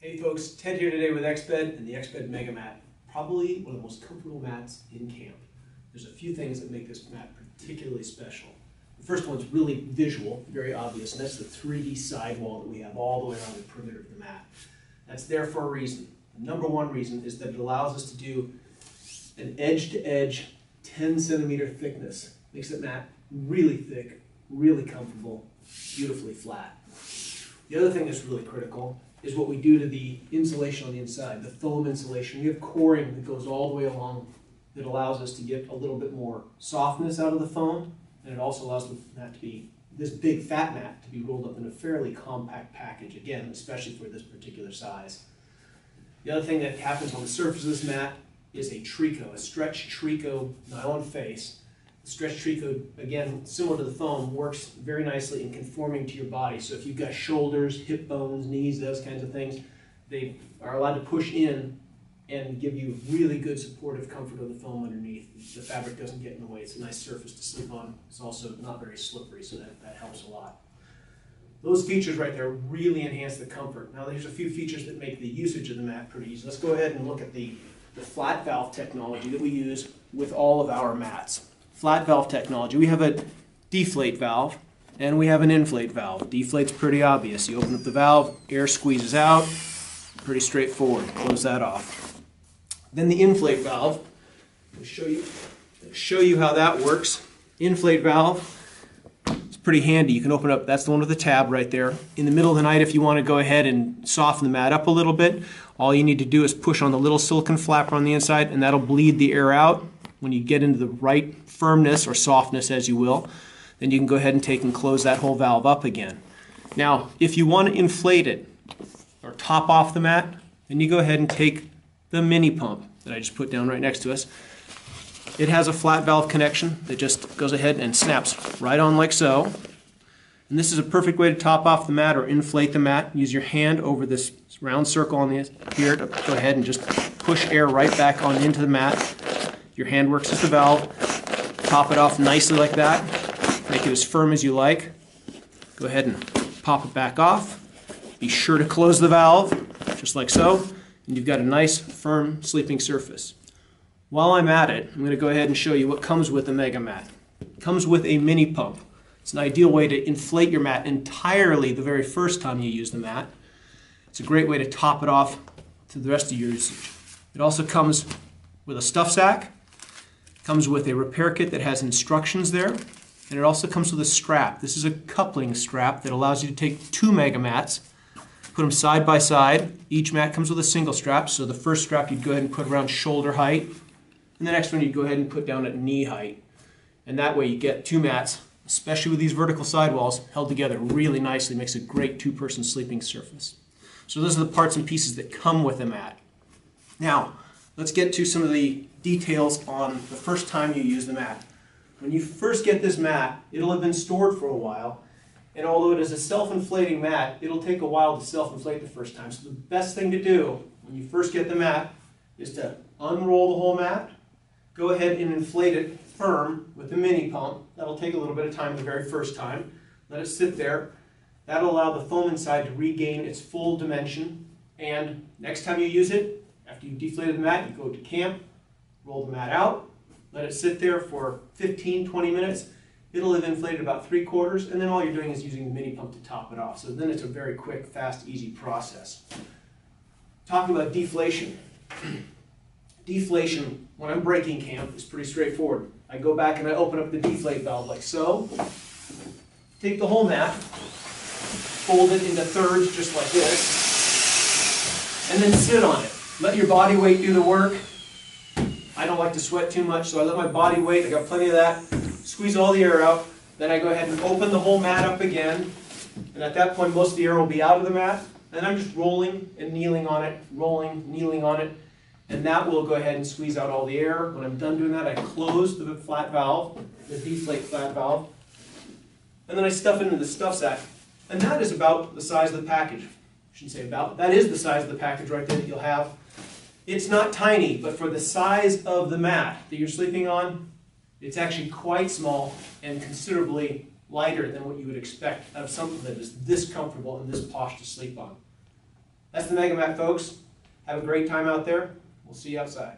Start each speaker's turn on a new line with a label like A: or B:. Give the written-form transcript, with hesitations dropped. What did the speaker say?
A: Hey folks, Ted here today with Exped and the Exped MegaMat. Probably one of the most comfortable mats in camp. There's a few things that make this mat particularly special. The first one's really visual, very obvious, and that's the 3D sidewall that we have all the way around the perimeter of the mat. That's there for a reason. The number one reason is that it allows us to do an edge-to-edge 10 centimeter thickness. Makes the mat really thick, really comfortable, beautifully flat. The other thing that's really critical is what we do to the insulation on the inside, the foam insulation. We have coring that goes all the way along that allows us to get a little bit more softness out of the foam, and it also allows the mat to be, this big fat mat, to be rolled up in a fairly compact package, again, especially for this particular size. The other thing that happens on the surface of this mat is a trico, a stretch trico nylon face. The stretch trico, again, similar to the foam, works very nicely in conforming to your body. So if you've got shoulders, hip bones, knees, those kinds of things, they are allowed to push in and give you really good supportive comfort of the foam underneath. The fabric doesn't get in the way. It's a nice surface to sleep on. It's also not very slippery, so that helps a lot. Those features right there really enhance the comfort. Now there's a few features that make the usage of the mat pretty easy. Let's go ahead and look at the flat valve technology that we use with all of our mats. Flat valve technology. We have a deflate valve and we have an inflate valve. Deflate's pretty obvious. You open up the valve, air squeezes out, pretty straightforward. Close that off. Then the inflate valve. I'll show you how that works. Inflate valve. It's pretty handy. You can open up, that's the one with the tab right there. In the middle of the night, if you want to go ahead and soften the mat up a little bit, all you need to do is push on the little silicone flapper on the inside and that'll bleed the air out. When you get into the right firmness or softness, as you will, then you can go ahead and take and close that whole valve up again. Now, if you want to inflate it or top off the mat, then you go ahead and take the mini pump that I just put down right next to us. It has a flat valve connection that just goes ahead and snaps right on like so. And this is a perfect way to top off the mat or inflate the mat. Use your hand over this round circle on the here to go ahead and just push air right back on into the mat. Your hand works as the valve. Top it off nicely like that. Make it as firm as you like. Go ahead and pop it back off. Be sure to close the valve, just like so. And you've got a nice, firm sleeping surface. While I'm at it, I'm going to go ahead and show you what comes with the MegaMat. It comes with a mini pump. It's an ideal way to inflate your mat entirely the very first time you use the mat. It's a great way to top it off to the rest of your usage. It also comes with a stuff sack. Comes with a repair kit that has instructions there, and it also comes with a strap. This is a coupling strap that allows you to take two MegaMats, put them side by side. Each mat comes with a single strap, so the first strap you'd go ahead and put around shoulder height, and the next one you'd go ahead and put down at knee height. And that way you get two mats, especially with these vertical sidewalls, held together really nicely. Makes a great two-person sleeping surface. So those are the parts and pieces that come with a mat. Now, let's get to some of the details on the first time you use the mat. When you first get this mat, it'll have been stored for a while, and although it is a self-inflating mat, it'll take a while to self-inflate the first time. So the best thing to do when you first get the mat is to unroll the whole mat, go ahead and inflate it firm with the mini pump. That'll take a little bit of time the very first time. Let it sit there. That'll allow the foam inside to regain its full dimension, and next time you use it, after you've deflated the mat, you go to camp, roll the mat out, let it sit there for 15-20 minutes. It'll have inflated about 3/4, and then all you're doing is using the mini pump to top it off. So then it's a very quick, fast, easy process. Talking about deflation. Deflation, when I'm breaking camp, is pretty straightforward. I go back and I open up the deflate valve like so. Take the whole mat, fold it into thirds just like this, and then sit on it. Let your body weight do the work. I don't like to sweat too much, so I let my body weight, I got plenty of that, squeeze all the air out, then I go ahead and open the whole mat up again, and at that point most of the air will be out of the mat, and I'm just rolling and kneeling on it, rolling, kneeling on it, and that will go ahead and squeeze out all the air. When I'm done doing that, I close the flat valve, the deflate flat valve, and then I stuff it into the stuff sack, and that is about the size of the package. I shouldn't say about, that is the size of the package right there that you'll have. It's not tiny, but for the size of the mat that you're sleeping on, it's actually quite small and considerably lighter than what you would expect out of something that is this comfortable and this posh to sleep on. That's the MegaMat, folks. Have a great time out there. We'll see you outside.